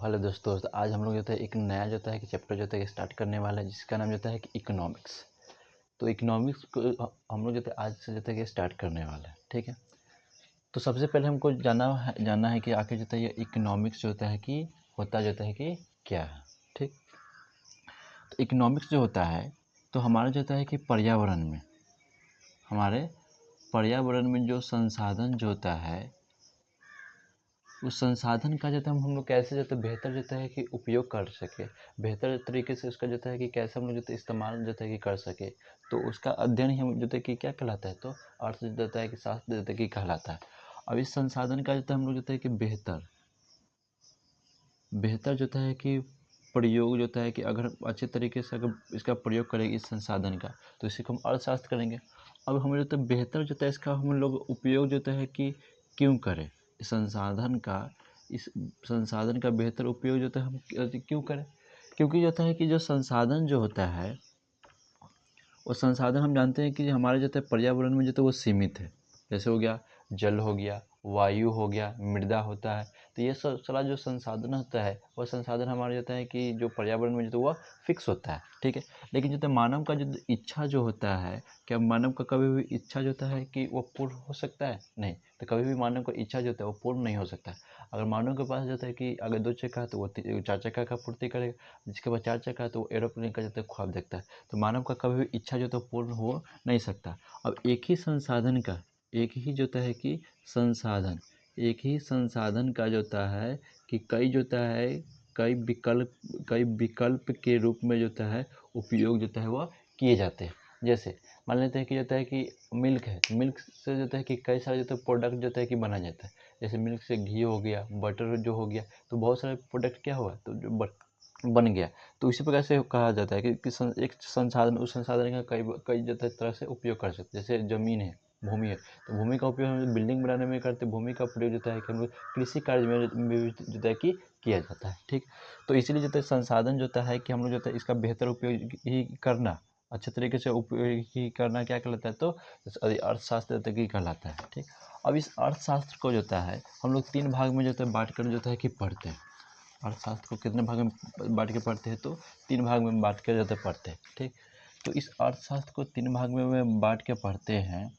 Hello दोस्तों, तो आज हम लोग जो है एक नया जो है कि चैप्टर जो है स्टार्ट करने वाला है, जिसका नाम जो है कि इकोनॉमिक्स। तो इकोनॉमिक्स को हम लोग जो है आज से जो है कि स्टार्ट करने वाला है। ठीक है, तो सबसे पहले हमको जानना है कि आखिर जो है ये इकोनॉमिक्स जो होता है कि होता जो है कि क्या है। ठीक, तो इकोनॉमिक्स जो होता है तो हमारा जो होता है कि हमारे पर्यावरण में जो संसाधन जो होता है, उस संसाधन का जो है हम लोग कैसे जो है बेहतर जो है कि उपयोग कर सके, बेहतर तरीके से उसका जो है कि कैसे हम लोग जो है इस्तेमाल जो है कि कर सके। तो उसका अध्ययन ही हम जो है कि क्या कहलाता है, तो अर्थ जो है कि शास्त्र जो है कि कहलाता है। अब इस संसाधन का जो है हम लोग जो है कि बेहतर बेहतर जो है कि प्रयोग जो है कि अगर अच्छे तरीके से अगर इसका प्रयोग करेंगे इस संसाधन का, तो इसी को हम अर्थशास्त्र करेंगे। अब हम जो है बेहतर जो है इसका हम लोग उपयोग जो है कि क्यों करें, इस संसाधन का बेहतर उपयोग जो है हम क्यों करें। क्योंकि जो है कि जो संसाधन जो होता है, वो संसाधन हम जानते हैं कि हमारे जो है पर्यावरण में जो है वो सीमित है। जैसे हो गया जल, हो गया वायु, हो गया मृदा होता है। तो ये सब सारा जो संसाधन होता है, वो संसाधन हमारे जो है कि जो पर्यावरण में जो है वो फिक्स होता है। ठीक है, लेकिन जो है मानव का जो इच्छा जो होता है, क्या मानव का कभी भी इच्छा जो होता है कि वो पूर्ण हो सकता है? नहीं। तो कभी भी मानव का इच्छा जो होता है वो पूर्ण नहीं हो सकता। अगर मानव के पास जो है कि अगर 2 चक्का है तो वो 4 चक्का का पूर्ति करेगा, जिसके पास 4 चक्का है तो वो एरोप्लेन का जो है ख्वाब देखता है। तो मानव का कभी भी इच्छा जो तो पूर्ण हो नहीं सकता। अब एक ही जो है कि संसाधन एक ही संसाधन का जो होता है कि कई विकल्प के रूप में जो है उपयोग जो है वह किए जाते हैं। जैसे मान लेते हैं कि जो है कि मिल्क है, मिल्क से जो है कि कई सारे जो है प्रोडक्ट जो है कि बना जाता है। जैसे मिल्क से घी हो गया, बटर जो हो गया, तो बहुत सारे प्रोडक्ट क्या हुआ, तो जो बन गया। तो इसी प्रकार से कहा जाता है कि एक संसाधन, उस संसाधन का कई कई जो तरह से उपयोग कर सकते हैं। जैसे ज़मीन है, भूमि है, तो भूमि का उपयोग हम बिल्डिंग बनाने में करते हैं। भूमि का प्रयोग जो है कि हम लोग कृषि कार्य में भी जो है कि किया जाता है। ठीक, तो इसीलिए जो है संसाधन जो है कि हम लोग जो है इसका बेहतर उपयोग ही करना, अच्छे तरीके से उपयोग ही करना क्या कहलाता है, तो अर्थशास्त्र जो है कि कहलाता है। ठीक, अब इस अर्थशास्त्र को जो है हम लोग 3 भाग में जो है बांट कर जो है कि पढ़ते हैं। अर्थशास्त्र को कितने भाग में बांट के पढ़ते हैं, तो 3 भाग में बांट के जाते पढ़ते हैं। ठीक, तो इस अर्थशास्त्र को 3 भाग में बांट के पढ़ते हैं।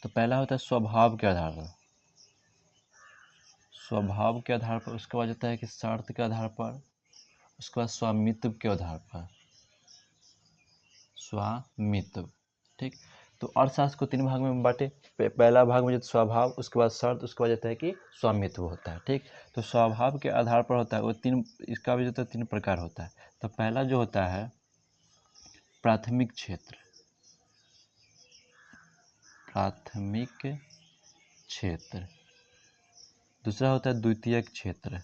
तो पहला होता है स्वभाव के आधार पर, उसके बाद होता है कि शर्त के आधार पर, उसके बाद स्वामित्व के आधार पर, स्वामित्व। ठीक, तो अर्थशास्त्र को 3 भाग में बांटे। पहला भाग में जो स्वभाव, उसके बाद शर्त, उसके बाद जाता है कि स्वामित्व होता है। ठीक, तो स्वभाव के आधार पर होता है वो इसका भी जो है 3 प्रकार होता है। तो पहला जो होता है प्राथमिक क्षेत्र, दूसरा होता है द्वितीयक क्षेत्र,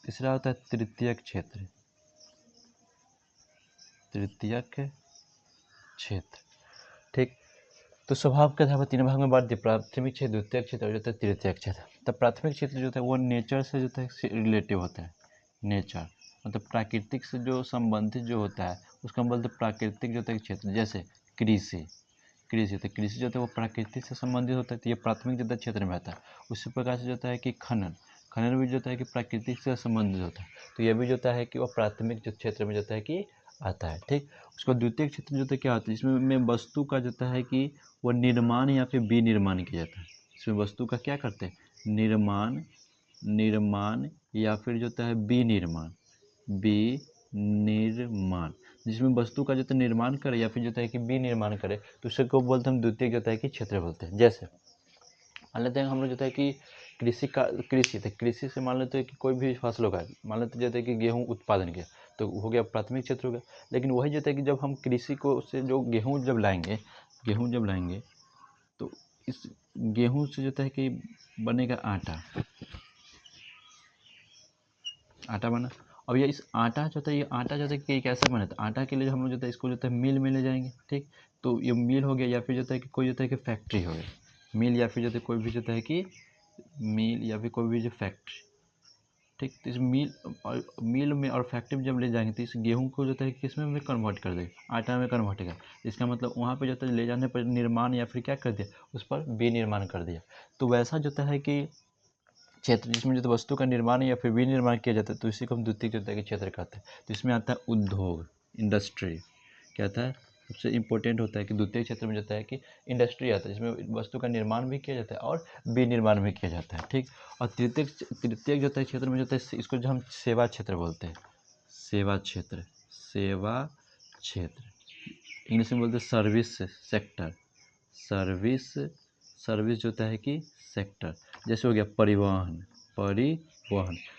तीसरा होता है तृतीयक क्षेत्र। ठीक, तो स्वभाव के आधार पर 3 भाग में बांट दिए, प्राथमिक क्षेत्र, द्वितीयक क्षेत्र और जो है तृतीयक क्षेत्र। तब प्राथमिक क्षेत्र जो है वो नेचर से जो है रिलेटिव होता है। नेचर मतलब प्राकृतिक से जो संबंधित जो होता है, उसका बोलते हैं प्राकृतिक जो है क्षेत्र। जैसे कृषि जो है वो प्राकृतिक से संबंधित होता है, तो ये प्राथमिक जो है क्षेत्र में आता है। उसी प्रकार से जो है कि खनन भी जो है कि प्राकृतिक से संबंधित होता है, तो ये भी जो है कि वह प्राथमिक जो क्षेत्र में जो है कि आता है। ठीक, उसको द्वितीय क्षेत्र जो है क्या होता है, जिसमें वस्तु का जो है कि वो निर्माण या फिर विनिर्माण किया जाता है। इसमें वस्तु का क्या करते हैं, निर्माण या फिर जो है विनिर्माण, जिसमें वस्तु का जो है निर्माण करे या फिर जो है कि विनिर्माण करे, तो उसे को बोलते हैं हम द्वितीय जो है कि क्षेत्र बोलते हैं। जैसे मान लेते हैं हम लोग जो है कि कृषि से मान लेते हैं कि कोई भी फसल होगा, मान लेते हैं जैसे कि गेहूँ उत्पादन किया, तो हो गया प्राथमिक क्षेत्र हो गया। लेकिन वही जो है कि जब हम कृषि को से जो गेहूँ जब लाएंगे, तो इस गेहूँ से जो है कि बनेगा आटा बना। अब ये इस आटा जो है, ये आटा जो है कि कैसे बना, तो आटा के लिए हम लोग जो है इसको जो है मिल में ले जाएंगे। ठीक, तो ये मिल हो गया, या फिर जो है कि कोई जो है कि फैक्ट्री हो गई मिल, या फिर जो है कोई भी जो है कि मिल या फिर कोई भी जो फैक्ट्री। ठीक। तो इस मिल में और फैक्ट्री में जब ले जाएंगे तो इस गेहूँ को जो है किस में कन्वर्ट कर देगा, आटा में कन्वर्ट करेगा। इसका मतलब वहाँ पे जो है ले जाने पर निर्माण या फिर क्या कर दिया, उस पर विनिर्माण कर दिया। तो वैसा जो है कि क्षेत्र जिसमें जो वस्तु का निर्माण या फिर विनिर्माण किया जाता है तो इसी को हम द्वितीय जो है क्षेत्र कहते हैं। तो इसमें आता है उद्योग, इंडस्ट्री। क्या आता है, सबसे इम्पोर्टेंट होता है कि द्वितीय क्षेत्र में जो है कि इंडस्ट्री आता है जिसमें वस्तु का निर्माण भी किया जाता है और विनिर्माण भी किया जाता है। ठीक। और तृतीय जो है क्षेत्र में जो है इसको जो हम सेवा क्षेत्र बोलते हैं, सेवा क्षेत्र, सेवा क्षेत्र, इंग्लिश में बोलते हैं सर्विस सेक्टर, सर्विस जो होता है कि सेक्टर। जैसे हो गया परिवहन,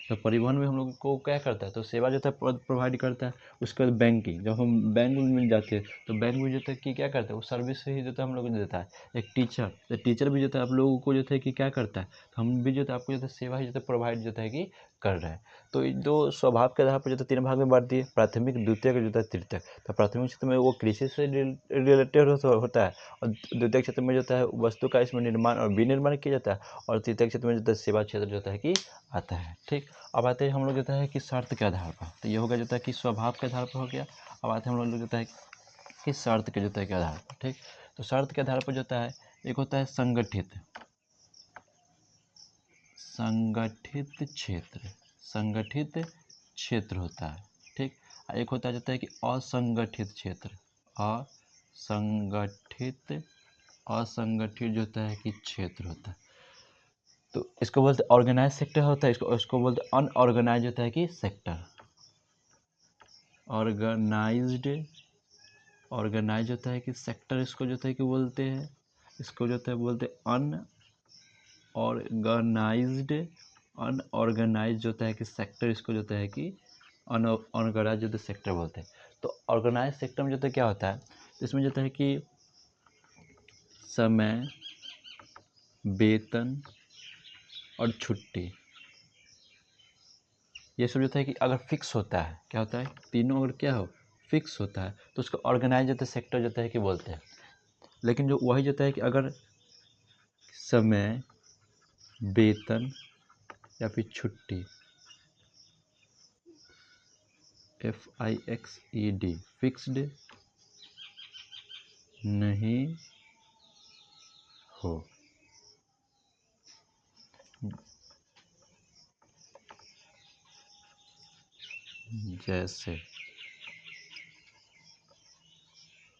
तो परिवहन में हम लोग को क्या करता है, तो सेवा जो है प्रोवाइड करता है। उसके बाद बैंकिंग, जब हम बैंक में जाते हैं तो बैंक में जो है कि क्या करता है, वो सर्विस ही जो है हम लोग को देता है। एक टीचर, तो टीचर भी जो है आप लोगों को जो है कि क्या करता है, तो हम भी जो है आपको जो है सेवा ही जो है प्रोवाइड जो है कि कर रहे हैं। तो जो स्वभाव के आधार पर जो है 3 भाग में बांट दिए, प्राथमिक, द्वितीयक, जो है तृतीयक। तो प्राथमिक क्षेत्र में वो कृषि से रिलेटेड होता है, और द्वितीय क्षेत्र में जो है वस्तु का इसमें निर्माण और विनिर्माण किया जाता है, और तृतीय क्षेत्र में जो है सेवा क्षेत्र जो है कि आता है। ठीक। अब आते हैं हम लोग जो है कि शर्त के आधार पर, तो ये हो गया जो है कि स्वभाव के आधार पर हो गया। अब आते हैं हम लोग जो है कि शर्त के जो है के आधार पर। ठीक। तो शर्त के आधार पर जो है एक होता है संगठित क्षेत्र, संगठित क्षेत्र होता है। ठीक। एक होता है जो है कि असंगठित क्षेत्र, असंगठित जो होता है कि क्षेत्र होता है। तो इसको बोलते ऑर्गेनाइज सेक्टर होता है, इसको बोलते अनऑर्गेनाइज होता है कि सेक्टर। ऑर्गेनाइज होता है कि सेक्टर, इसको जो है कि बोलते हैं, इसको जो है बोलते अनऑर्गेनाइज्ड होता है कि सेक्टर, इसको जो है कि अनऑर्गेनाइज्ड सेक्टर बोलते हैं। तो ऑर्गेनाइज सेक्टर में जो है क्या होता है, इसमें जो है कि समय, वेतन और छुट्टी, ये सब जो है कि अगर फिक्स होता है, क्या होता है, तीनों अगर क्या हो, फिक्स होता है, तो उसको ऑर्गेनाइज जो है सेक्टर जो है कि बोलते हैं। लेकिन जो वही जो है कि अगर समय, वेतन या फिर छुट्टी, FIXED, फिक्स्ड नहीं हो, जैसे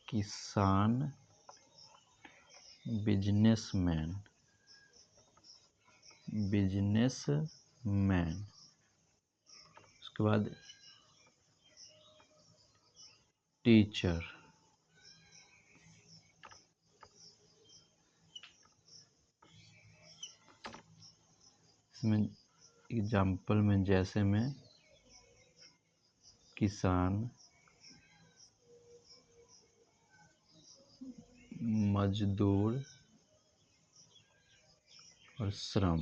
किसान, बिजनेसमैन, उसके बाद टीचर, इसमें एग्जाम्पल में जैसे में किसान, मजदूर और श्रम।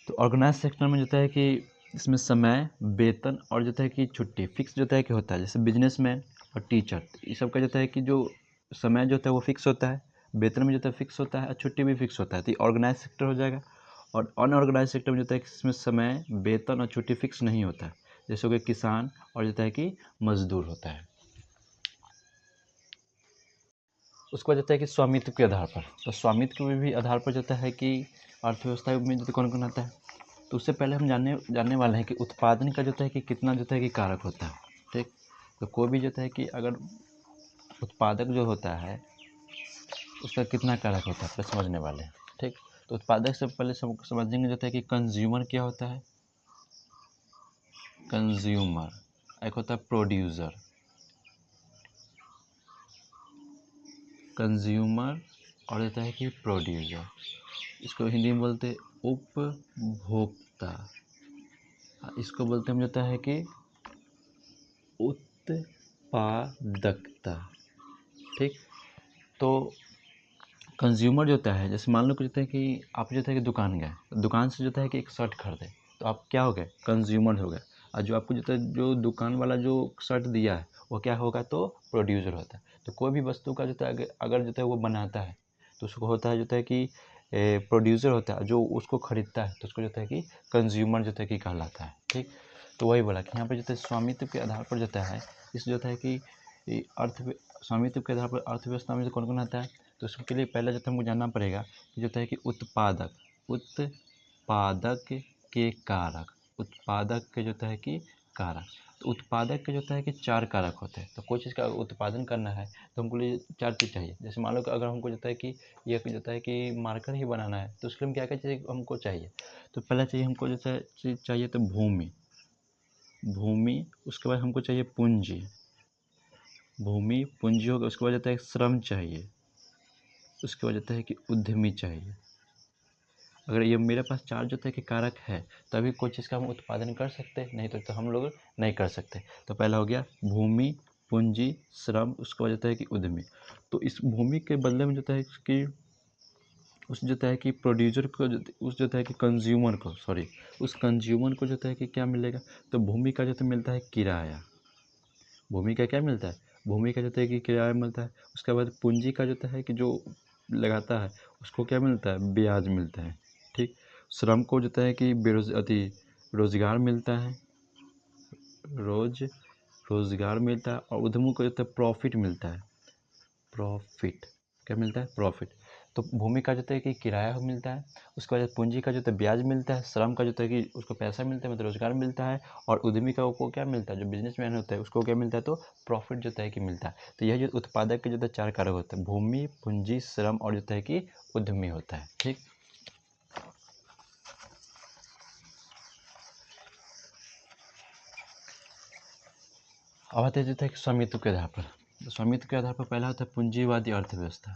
तो ऑर्गेनाइज सेक्टर में जो है कि इसमें समय, वेतन और जो है कि छुट्टी फिक्स जो है कि होता है। जैसे बिजनेसमैन और टीचर, ये सब का जो है कि जो समय जो है वो फिक्स होता है, वेतन में जो है फिक्स होता है और छुट्टी भी फिक्स होता है। तो ये ऑर्गेनाइज सेक्टर हो जाएगा। और अनऑर्गेनाइज सेक्टर में जो है कि इसमें समय, वेतन और छुट्टी फिक्स नहीं होता है। जैसे हो गया किसान और जो है कि मजदूर होता है। उसके बाद जो है कि स्वामित्व के आधार पर, तो स्वामित्व के भी आधार पर जो है कि अर्थव्यवस्था में जो कौन कौन आता है। तो उससे पहले हम जानने वाले हैं कि उत्पादन का जो है कि कितना जो है कि कारक होता है। ठीक। तो कोई भी जो है कि अगर उत्पादक जो होता है उसका कितना कारक होता है, पहले समझने वाले हैं। ठीक। तो उत्पादक से पहले समझेंगे जो है कि कंज्यूमर क्या होता है, कंज्यूमर, एक होता है प्रोड्यूसर, कंज्यूमर और होता है कि प्रोड्यूसर, इसको हिंदी में बोलते हैं उपभोक्ता, इसको बोलते हैं जो है कि उत्पादकता। ठीक। तो कंज्यूमर जो होता है, जैसे मान लो कि जो है कि आप जो है कि दुकान गए, दुकान से जो है कि एक शर्ट खरीदे, तो आप क्या हो गए, कंज्यूमर हो गए। और जो आपको जो है जो दुकान वाला जो शर्ट दिया है वो क्या होगा, तो प्रोड्यूसर होता है। तो कोई भी वस्तु का जो है अगर जो है वो बनाता है तो उसको होता है जो है कि प्रोड्यूसर होता है जो उसको खरीदता है तो उसको जो है कि कंज्यूमर जो है कि कहलाता है। ठीक, तो वही बोला कि यहाँ पे जो है स्वामित्व के आधार पर जो है इस जो है कि स्वामित्व के आधार पर अर्थव्यवस्था में कौन कौन आता है, तो उसके लिए पहले जो है हमको जानना पड़ेगा कि जो है कि उत्पादक के कारक, उत्पादक के जो है कि कारक। तो उत्पादक के जो है कि 4 कारक होते हैं। तो कोई चीज़ का उत्पादन करना है तो हमको लिए 4 चीज़ चाहिए। जैसे मान लो कि अगर हमको जो है कि ये जो है कि मार्कर ही बनाना है तो उसके लिए हम क्या क्या चीज़ हमको चाहिए, तो पहला चाहिए हमको जो है चीज़ चाहिए तो भूमि, उसके बाद हमको चाहिए पूंजी, भूमि पूंजी होगा, उसके बाद जो है श्रम चाहिए, उसके बाद जो है कि उद्यमी चाहिए। अगर ये मेरे पास 4 जो है कि कारक है तभी कोई चीज़ का हम उत्पादन कर सकते हैं, नहीं तो हम लोग नहीं कर सकते। तो पहला हो गया भूमि, पूंजी, श्रम, उसके बाद जो है कि उद्यमी। तो इस भूमि के बदले में जो है कि उस जो है कि प्रोड्यूसर को उस जो है कि कंज्यूमर को उस कंज्यूमर को जो है कि क्या मिलेगा, तो भूमि का जो है मिलता है किराया। भूमि का क्या मिलता है, भूमि का जो है कि किराया मिलता है। उसके बाद पूंजी का जो है कि जो लगाता है उसको क्या मिलता है, ब्याज मिलता है। ठीक, श्रम को जो है कि रोजगार मिलता है, रोजगार मिलता है। और उद्यमों को जो है प्रॉफिट मिलता है, प्रॉफिट क्या मिलता है, प्रॉफिट। तो भूमि का जो है कि किराया मिलता है, उसके बाद पूंजी का जो है ब्याज मिलता है, श्रम का जो है कि उसको पैसा मिलता है मतलब रोजगार मिलता है, और उद्यमी का को क्या मिलता है, जो बिजनेसमैन होता है उसको क्या मिलता है, तो प्रॉफिट जो है कि मिलता है। तो यह जो उत्पादक के जो है 4 कारक होते हैं, भूमि, पूंजी, श्रम और जो है कि उद्यमी होता है। ठीक, अब आते हैं जो है कि स्वामित्व के आधार पर। तो स्वामित्व के आधार पर पहला होता है पूंजीवादी अर्थव्यवस्था,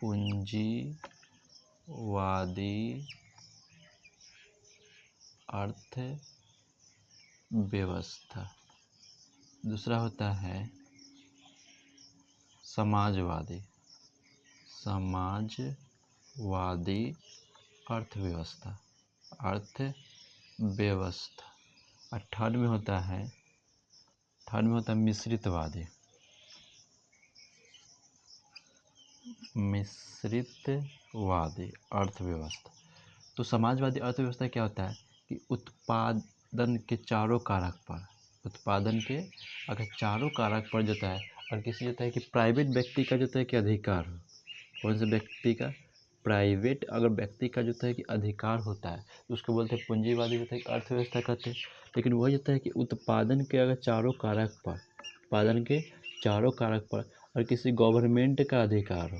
पूंजीवादी अर्थव्यवस्था। दूसरा होता है समाजवादी अर्थव्यवस्था। और थर्ड में होता है मिश्रितवादी अर्थव्यवस्था। तो समाजवादी अर्थव्यवस्था क्या होता है कि उत्पादन के चारों कारक पर, अगर चारों कारक पर जो है, और किसी जो है कि प्राइवेट व्यक्ति का जो है कि अधिकार हो, कौन से व्यक्ति का, प्राइवेट अगर व्यक्ति का जो है कि अधिकार होता है तो उसको बोलते हैं पूंजीवादी जो है कि अर्थव्यवस्था कहते हैं। लेकिन वही होता है कि उत्पादन के अगर चारों कारक पर, और किसी गवर्नमेंट का अधिकार हो,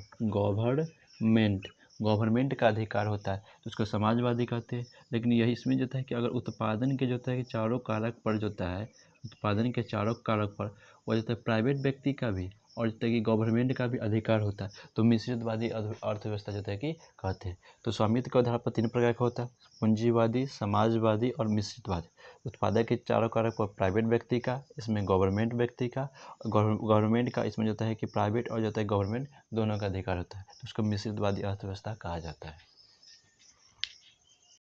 गवर्नमेंट का अधिकार होता है तो उसको समाजवादी कहते हैं। लेकिन यही इसमें जो है कि अगर उत्पादन के जो है कि चारों कारक पर जो है, उत्पादन के चारों कारक पर वो जो है प्राइवेट व्यक्ति का भी और जो है कि गवर्नमेंट का भी अधिकार होता है तो मिश्रितवादी अर्थव्यवस्था जो है कि कहते हैं। तो स्वामित्व के आधार पर 3 प्रकार का होता है, पूंजीवादी, समाजवादी और मिश्रितवादी। उत्पादक के चारों कारक पर प्राइवेट व्यक्ति का, इसमें गवर्नमेंट व्यक्ति का, गवर्नमेंट का, इसमें जो है कि प्राइवेट और जो है गवर्नमेंट दोनों का अधिकार होता है तो उसको मिश्रितवादी अर्थव्यवस्था कहा जाता है।